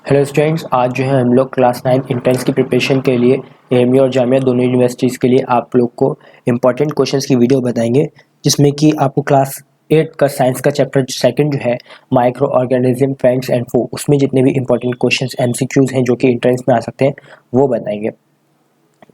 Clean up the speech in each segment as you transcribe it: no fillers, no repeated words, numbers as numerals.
Hello students, आज जो है हम लोग क्लास 9 इंट्रेंस की प्रिपरेशन के लिए एएमयू और जामिया दोनों यूनिवर्सिटीज़ के लिए आप लोग को इम्पॉर्टेंट क्वेश्चंस की वीडियो बताएंगे, जिसमें कि आपको क्लास 8 का साइंस का चैप्टर सेकंड जो है माइक्रो ऑर्गेनिज्म फैक्ट्स एंड फू, उसमें जितने भी इंपॉर्टेंट क्वेश्चंस एमसीक्यूज़ हैं जो कि इंट्रेंस में आ सकते हैं वो बताएंगे।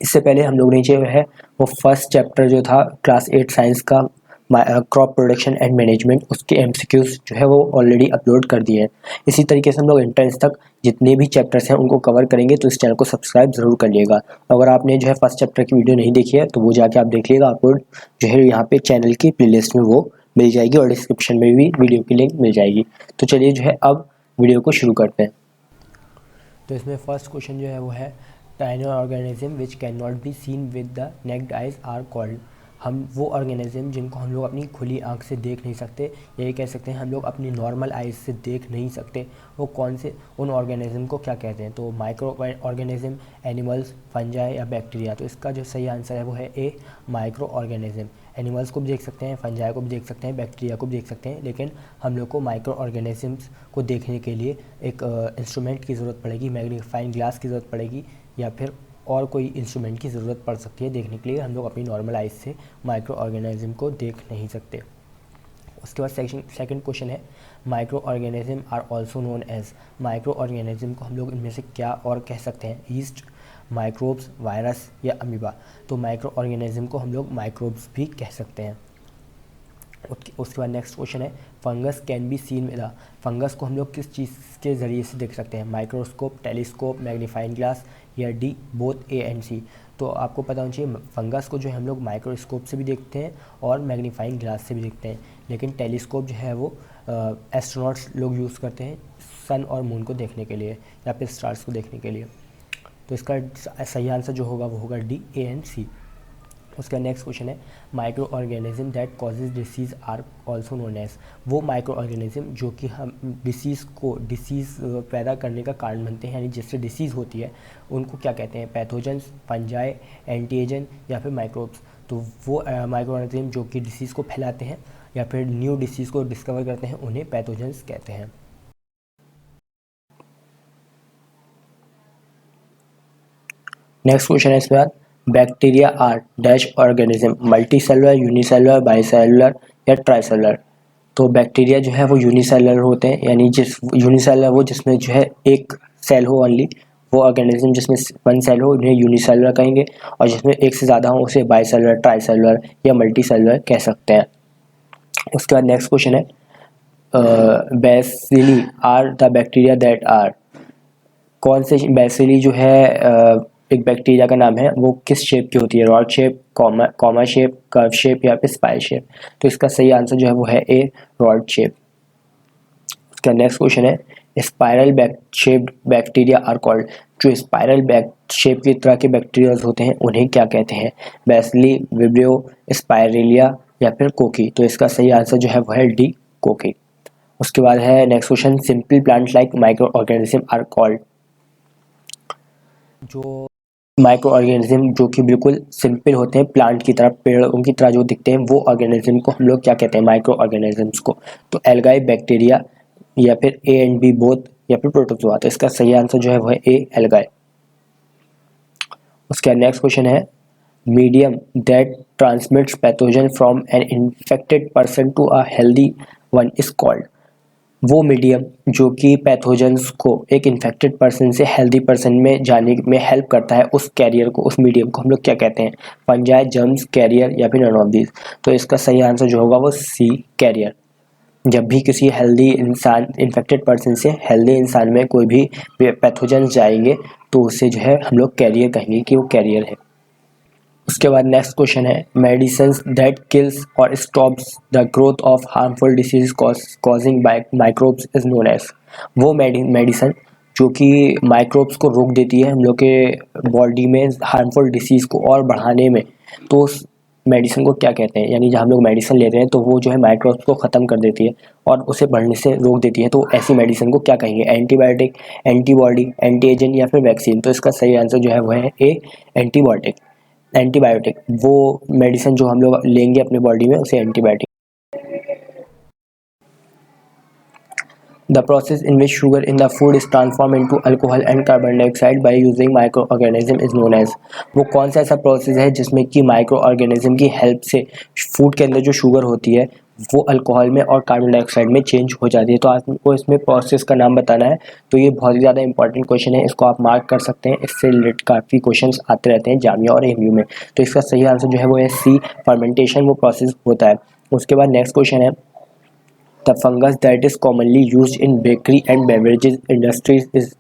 इससे पहले हम लोग ने जो है वो फर्स्ट चैप्टर जो था क्लास 8 साइंस का क्रॉप प्रोडक्शन एंड मैनेजमेंट, उसके एमसीक्यूज़ जो है वो ऑलरेडी अपलोड कर दिए हैं। इसी तरीके से हम लोग एंट्रेंस तक जितने भी चैप्टर्स हैं उनको कवर करेंगे, तो इस चैनल को सब्सक्राइब ज़रूर कर लिएगा। अगर आपने जो है फर्स्ट चैप्टर की वीडियो नहीं देखी है तो वो जाके आप देख लीजिएगा, आपको जो है यहाँ पे चैनल की प्लेलिस्ट में वो मिल जाएगी और डिस्क्रिप्शन में भी वीडियो की लिंक मिल जाएगी। तो चलिए जो है अब वीडियो को शुरू करते हैं। तो इसमें फर्स्ट क्वेश्चन जो है वो है tiny organism which can not be seen with the naked eyes are called. हम वो ऑर्गेनिज्म जिनको हम लोग अपनी खुली आंख से देख नहीं सकते, यही कह सकते हैं हम लोग अपनी नॉर्मल आइज से देख नहीं सकते, वो कौन से उन ऑर्गेनिज्म को क्या कहते हैं। तो माइक्रो ऑर्गेनिज्म, एनिमल्स, फंजाई या बैक्टीरिया। तो इसका जो सही आंसर है वो है ए, माइक्रो ऑर्गेनिज्म। एनिमल्स को भी देख सकते हैं, फंजाई को भी देख सकते हैं, बैक्टीरिया को भी देख सकते हैं, लेकिन हम लोग को माइक्रो ऑर्गेनिजम्स को देखने के लिए एक इंस्ट्रूमेंट की ज़रूरत पड़ेगी, मैग्नीफाइंग ग्लास की ज़रूरत पड़ेगी, या फिर और कोई इंस्ट्रूमेंट की ज़रूरत पड़ सकती है देखने के लिए। हम लोग अपनी नॉर्मल आइज से माइक्रो ऑर्गेनिज्म को देख नहीं सकते। उसके बाद सेकंड क्वेश्चन है microorganism are also known as. Microorganism को हम लोग इनमें से क्या और कह सकते हैं, ईस्ट, माइक्रोब्स, वायरस या अमीबा। तो माइक्रो ऑर्गेनिज्म को हम लोग माइक्रोब्स भी कह सकते हैं। उसके बाद नेक्स्ट क्वेश्चन है fungus can be seen with. Fungus को हम लोग किस चीज़ के ज़रिए से देख सकते हैं, माइक्रोस्कोप, टेलीस्कोप, मैग्नीफाइंग ग्लास या डी बोथ ए एंड सी। तो आपको पता होना चाहिए फंगस को जो है हम लोग माइक्रोस्कोप से भी देखते हैं और मैग्नीफाइंग ग्लास से भी देखते हैं, लेकिन टेलीस्कोप जो है वो एस्ट्रोनॉट्स लोग यूज़ करते हैं सन और मून को देखने के लिए या फिर स्टार्स को देखने के लिए। तो इसका सही आंसर जो होगा वो होगा डी, ए एंड सी। उसका नेक्स्ट क्वेश्चन है microorganism that causes disease are also known as. वो माइक्रो ऑर्गेनिज्म जो कि हम डिसीज़ पैदा करने का कारण बनते हैं, यानी जिससे डिसीज़ होती है, उनको क्या कहते हैं, पैथोजेंस, फंजाई, एंटीएजन या फिर माइक्रोब्स। तो वो माइक्रो ऑर्गेनिज्म जो कि डिसीज़ को फैलाते हैं या फिर न्यू डिसीज़ को डिस्कवर करते हैं, उन्हें पैथोजेंस कहते हैं। नेक्स्ट क्वेश्चन है इसके बाद bacteria are dash organism, multi cellular, unicellular, bicellular या ट्राइसेलुलर। तो बैक्टीरिया जो है वो यूनिसेलुलर होते हैं, यानी यूनिसेलुलर वो जिसमें जो है एक सेल हो ओनली, वो ऑर्गेनिज्म जिसमें वन सेल हो उन्हें यूनिसेलुलर कहेंगे, और जिसमें एक से ज़्यादा हो उसे बाईसेलुलर, ट्राइसेलुलर या मल्टी सेलुलर कह सकते हैं। उसके बाद नेक्स्ट क्वेश्चन है bacilli are the bacteria that are. कौन से बेसिली जो है एक बैक्टीरिया का नाम है, वो किस शेप की होती है, rod shape, comma shape, curve shape या फिर स्पाइरल शेप। तो इसका सही आंसर जो है वो है ए, रॉड शेप। इसका नेक्स्ट क्वेश्चन है spiral shaped bacteria are called. जो स्पाइरल शेप की तरह के बैक्टीरियाज होते हैं उन्हें क्या कहते हैं, बेसिली, विब्रियो, स्पाइरेलिया या फिर कोकी। तो इसका सही आंसर जो है वो है डी, कोकी। उसके बाद है next question simple plant like microorganism are called. जो माइक्रो ऑर्गेनिज्म जो कि बिल्कुल सिंपल होते हैं, प्लांट की तरह, पेड़ों की तरह जो दिखते हैं, वो ऑर्गेनिज्म को हम लोग क्या कहते हैं, माइक्रो ऑर्गेनिजम्स को। तो एल्गाई, बैक्टीरिया या फिर ए एंड बी बोथ या फिर प्रोटोजोआ। तो इसका सही आंसर जो है वो है ए, एल्गाई। उसका नेक्स्ट क्वेश्चन है medium that transmits pathogen from an infected person to a healthy one is called. वो मीडियम जो कि पैथोजेंस को एक इन्फेक्टेड पर्सन से हेल्दी पर्सन में जाने में हेल्प करता है, उस कैरियर को, उस मीडियम को हम लोग क्या कहते हैं, फंजाई, जर्म्स, कैरियर या फिर नन ऑफ दीज। तो इसका सही आंसर जो होगा वो सी, कैरियर। जब भी किसी हेल्दी इंसान, इन्फेक्टेड पर्सन से हेल्दी इंसान में कोई भी पैथोजेंस जाएंगे तो उससे जो है हम लोग कैरियर कहेंगे कि वो कैरियर है। उसके बाद नेक्स्ट क्वेश्चन है medicines that kills or stops the growth of harmful disease causing by microbes is known as. वो मेडिसिन जो कि माइक्रोब्स को रोक देती है हम लोग के बॉडी में हार्मफुल डिसीज़ को और बढ़ाने में, तो उस मेडिसिन को क्या कहते हैं। यानी जब हम लोग मेडिसिन लेते हैं तो वो जो है माइक्रोब्स को ख़त्म कर देती है और उसे बढ़ने से रोक देती है, तो ऐसी मेडिसिन को क्या कहेंगे, एंटीबायोटिक, एंटीबॉडी, एंटीएजन या फिर वैक्सीन। तो इसका सही आंसर जो है वो है ए, एंटीबायोटिक। एंटीबायोटिक वो मेडिसिन जो हम लोग लेंगे अपने बॉडी में उसे antibiotic. The process in which sugar in the food is transform into alcohol and carbon dioxide by using microorganism is known as. वो कौन सा ऐसा प्रोसेस है जिसमें कि माइक्रो ऑर्गेनिज्म की हेल्प से फूड के अंदर जो शुगर होती है वो अल्कोहल में और कार्बन डाइऑक्साइड में चेंज हो जाती है। तो आपको इसमें प्रोसेस का नाम बताना है। तो ये बहुत ही ज़्यादा इंपॉर्टेंट क्वेश्चन है, इसको आप मार्क कर सकते हैं। इससे रिलेटेड काफ़ी क्वेश्चंस आते रहते हैं जामिया और एमयू में। तो इसका सही आंसर जो है वो है सी, फर्मेंटेशन वो प्रोसेस होता है। उसके बाद नेक्स्ट क्वेश्चन है, the fungus that is commonly used in bakery and beverages industries is.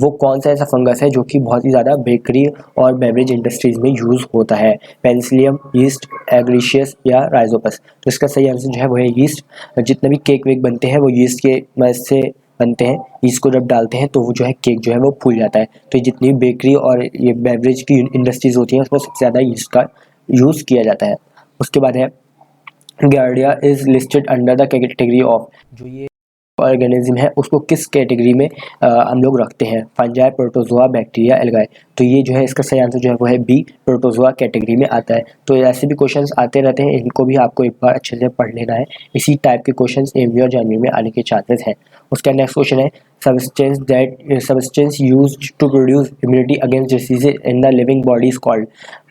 वो कौन सा ऐसा फंगस है जो कि बहुत ही ज़्यादा बेकरी और बेवरेज इंडस्ट्रीज में यूज़ होता है? पेनिसिलियम, यीस्ट, एग्रीशियस या राइजोपस। तो इसका सही आंसर जो है वो है यीस्ट। जितने भी केक वेक बनते हैं वो यीस्ट के मदद से बनते हैं। यीस्ट को जब डालते हैं तो वो जो है केक जो है वो फूल जाता है। तो जितनी बेकरी और ये बेवरेज की इंडस्ट्रीज होती हैं उसमें सबसे ज़्यादा यीस्ट का यूज़ किया जाता है। उसके बाद है, Giardia is listed under the category of. जो ये ऑर्गेनिज्म है उसको किस कैटेगरी में हम लोग रखते हैं? Fungi, protozoa, bacteria, algae. तो ये जो है इसका सही आंसर जो है वो है बी, प्रोटोजोआ कैटेगरी में आता है। तो ऐसे भी क्वेश्चंस आते रहते हैं, इनको भी आपको एक बार अच्छे से पढ़ लेना है। इसी टाइप के क्वेश्चंस एमयू और जेएमयू में आने के चांसेस हैं। उसका नेक्स्ट क्वेश्चन है, substance used to produce immunity against disease in the living body is called.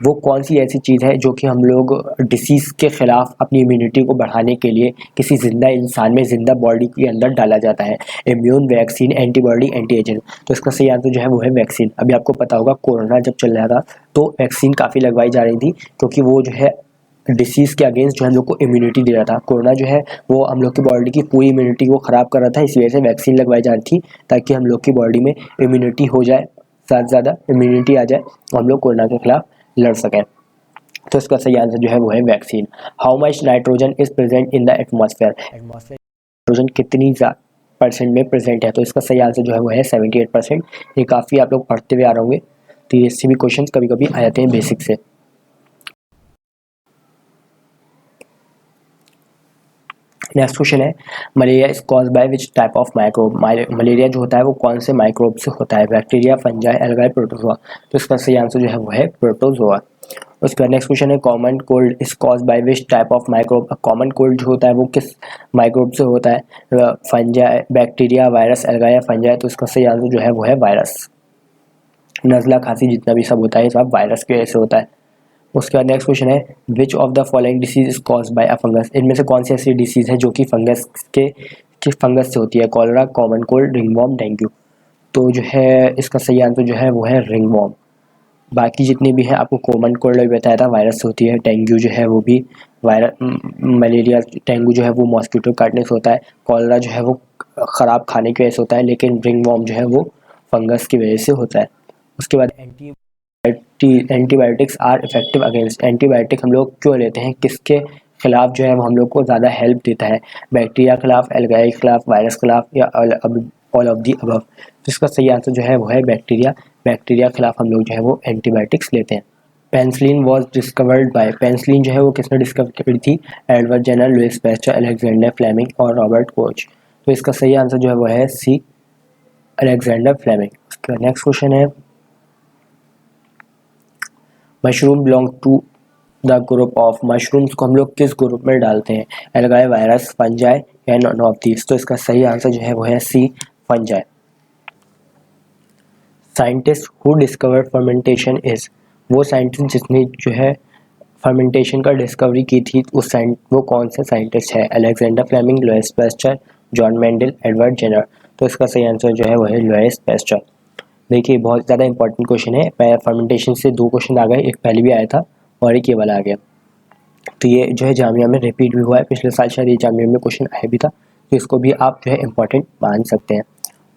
वो कौन सी ऐसी चीज़ है जो कि हम लोग डिसीज़ के खिलाफ अपनी इम्यूनिटी को बढ़ाने के लिए किसी जिंदा इंसान में, जिंदा बॉडी के अंदर डाला जाता है? Immune, vaccine, antibody, anti agent. तो इसका सही आंसर जो है वो है वैक्सीन। अभी आपको पता होगा कोरोना जब चल रहा था तो वैक्सीन काफ़ी लगवाई जा रही थी, क्योंकि वो जो है डिसीज़ के अगेंस्ट जो है हम लोग को इम्यूनिटी दे रहा था। कोरोना जो है वो हम लोग की बॉडी की पूरी इम्यूनिटी को ख़राब कर रहा था, इस वजह से वैक्सीन लगवाई जा रही थी ताकि हम लोग की बॉडी में इम्यूनिटी हो जाए, ज़्यादा से ज़्यादा इम्यूनिटी आ जाए और हम लोग कोरोना के खिलाफ लड़ सकें। तो इसका सही आंसर जो है वो है vaccine. How much nitrogen is present in the atmosphere. Atmosphere nitrogen कितनी परसेंट में प्रेजेंट है? तो इसका सही आंसर जो है वो है 78%। ये काफ़ी आप लोग पढ़ते हुए आ रहे होंगे, तो ये इससे भी क्वेश्चन कभी कभी आ जाते हैं बेसिक से। नेक्स्ट क्वेश्चन है, malaria is cause by which type of microbe. Malaria जो होता है वो कौन से माइक्रोब से होता है? Bacteria, fungi, algae, protozoa. तो इसका सही आंसर जो है वो है प्रोटोजोआ। उसका नेक्स्ट क्वेश्चन है, common cold is cause by which type of microbe. Common cold जो होता है वो किस माइक्रोब से होता है? फंजाई, बैक्टीरिया, वायरस, एल्गाई या फंजाई। तो इसका सही आंसर जो है वो है वायरस। नज़ला, खांसी जितना भी सब होता है सब वायरस की वजह से होता है। उसके बाद नेक्स्ट क्वेश्चन है, which of the following disease is cause by a fungus. इनमें से कौन सी ऐसी डिसीज़ है जो कि फंगस से होती है? Cholera, common cold, ringworm, dengue. तो जो है इसका सही आंसर जो है वो है रिंगवॉर्म। बाकी जितनी भी है आपको कॉमन कोल्ड भी बताया था वायरस से होती है, डेंगू जो है वो भी मलेरिया, डेंगू जो है वो मॉस्किटो काटने से होता है, कॉलरा जो है वो ख़राब खाने की वजह से होता है, लेकिन रिंगवॉर्म जो है वो फंगस की वजह से होता है। उसके बाद antibiotics are effective against. Antibiotic हम लोग क्यों लेते हैं, किसके खिलाफ जो है वो हम लोग को ज़्यादा हेल्प देता है? बैक्टीरिया के खिलाफ, एल्गाई के खिलाफ, वायरस के खिलाफ या ऑल ऑफ दी अबव। तो इसका सही आंसर जो है वो है बैक्टीरिया। बैक्टीरिया के खिलाफ हम लोग जो है वो एंटीबायोटिक्स लेते हैं। Penicillin was discovered by. Penicillin जो है वो किसने डिस्कवर करी थी? Edward Jenner, Louis Pasteur, Alexander Fleming और रॉबर्ट कोच। तो इसका सही आंसर जो है वो है सी, अलेक्जेंडर फ्लेमिंग। उसका नेक्स्ट क्वेश्चन है, mushroom belong to the group of. Mushrooms को हम लोग किस ग्रुप में डालते हैं? एल्गाई, वायरस, फंजाई या नॉन ऑफ दीस। तो इसका सही आंसर जो है वो है सी, fungi. Scientist who discovered fermentation is. वो साइंटिस्ट जिसने जो है फर्मेंटेशन का डिस्कवरी की थी वो कौन से साइंटिस्ट है? Alexander Fleming, Louis Pasteur, John Mendel, Edward Jenner. तो इसका सही आंसर जो है वो है लुइस पैस्चर। देखिए बहुत ज़्यादा इंपॉर्टेंट क्वेश्चन है। फर्मेंटेशन से दो क्वेश्चन आ गए, एक पहले भी आया था और एक ये वाला आ गया। तो ये जो है जामिया में रिपीट भी हुआ है, पिछले साल शायद ये जामिया में क्वेश्चन आया भी था, तो इसको भी आप जो है इंपॉर्टेंट मान सकते हैं।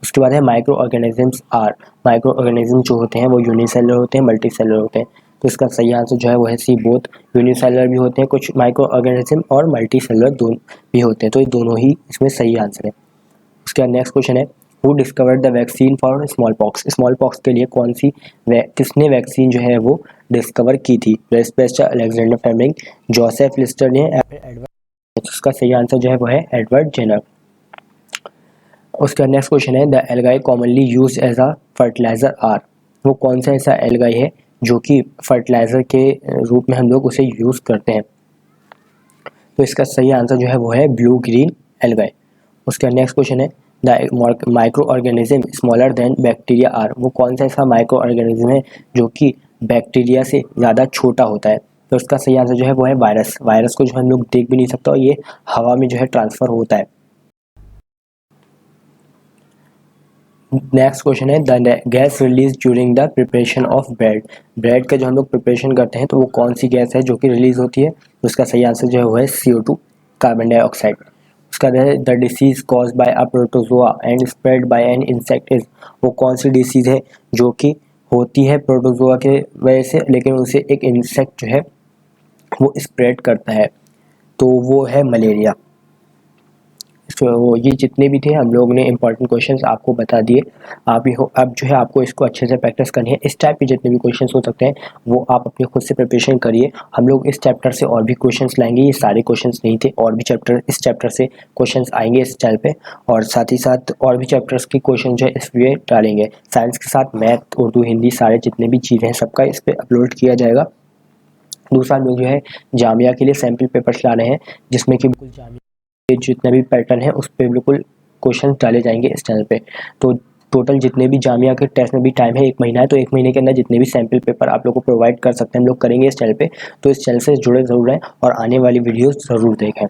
उसके बाद है, microorganisms are. Microorganism जो होते हैं वो यूनिसेलुलर होते हैं, मल्टी सेलुलर होते हैं। तो इसका सही आंसर जो है वो है सी, बोथ। यूनिसेलुलर भी होते हैं कुछ माइक्रो ऑर्गेनिज्म और मल्टी सेलुलर दोनों भी होते हैं, तो ये दोनों ही इसमें सही आंसर है। उसके बाद नेक्स्ट क्वेश्चन है, who discovered the vaccine for small pox. Small pox के लिए किसने वैक्सीन जो है वो डिस्कवर की थी? Louis Pasteur, Alexander Fleming, Joseph Lister ने, एडवर्ड। उसका सही आंसर जो है वो है एडवर्ड जेनर। उसका नेक्स्ट क्वेश्चन है, the algae commonly use as a fertilizer are. वो कौन सा ऐसा एल्गाई है जो कि फर्टिलाइजर के रूप में हम लोग उसे यूज़ करते हैं? तो इसका सही आंसर जो है वो है ब्लू ग्रीन एल्गाई। उसका नेक्स्ट क्वेश्चन है, the microorganism smaller than bacteria are, वो कौन सा ऐसा माइक्रो ऑर्गेनिज्म है जो कि बैक्टीरिया से ज़्यादा छोटा होता है? तो उसका सही आंसर जो है वो है वायरस। वायरस को जो हम लोग देख भी नहीं सकते और ये हवा में जो है ट्रांसफ़र होता है। नेक्स्ट क्वेश्चन है the gas release during the preparation of bread. Bread का जो हम लोग प्रिपरेशन करते हैं तो वो कौन सी गैस है जो कि रिलीज होती है? तो उसका सही आंसर जो है वो है CO2, कार्बन डाइऑक्साइड। उसका है the disease cause by a protozoa and spread by an insect is, वो कौन सी डिसीज है जो कि होती है प्रोटोजोआ के वजह से लेकिन उसे एक इंसेक्ट जो है वो स्प्रेड करता है? तो वो है मलेरिया। तो ये जितने भी थे हम लोग ने इंपॉर्टेंट क्वेश्चंस आपको बता दिए। आप ही हो अब जो है आपको इसको अच्छे से प्रैक्टिस करनी है। इस टाइप के जितने भी क्वेश्चंस हो सकते हैं वो आप अपने खुद से प्रिपरेशन करिए। हम लोग इस चैप्टर से और भी क्वेश्चंस लाएंगे, ये सारे क्वेश्चंस नहीं थे, और भी इस चैप्टर से क्वेश्चंस आएंगे इस चैनल पे, और साथ ही साथ और भी चैप्टर्स के क्वेश्चन जो है इस पे डालेंगे। साइंस के साथ मैथ, उर्दू, हिंदी सारे जितने भी चीज़ें हैं सबका इस पर अपलोड किया जाएगा। दूसरा हम लोग जो है जामिया के लिए सैम्पल पेपर्स ला रहे हैं जिसमें कि बिल्कुल जामिया जितना भी पैटर्न है उस पर बिल्कुल क्वेश्चन डाले जाएंगे इस चैनल पे। तो टोटल जितने भी जामिया के टेस्ट में भी टाइम है 1 महीना है, तो 1 महीने के अंदर जितने भी सैम्पल पेपर आप लोग को प्रोवाइड कर सकते हैं हम लोग करेंगे इस चैनल पे। तो इस चैनल से जुड़े ज़रूर रहें और आने वाली वीडियोस ज़रूर देखें।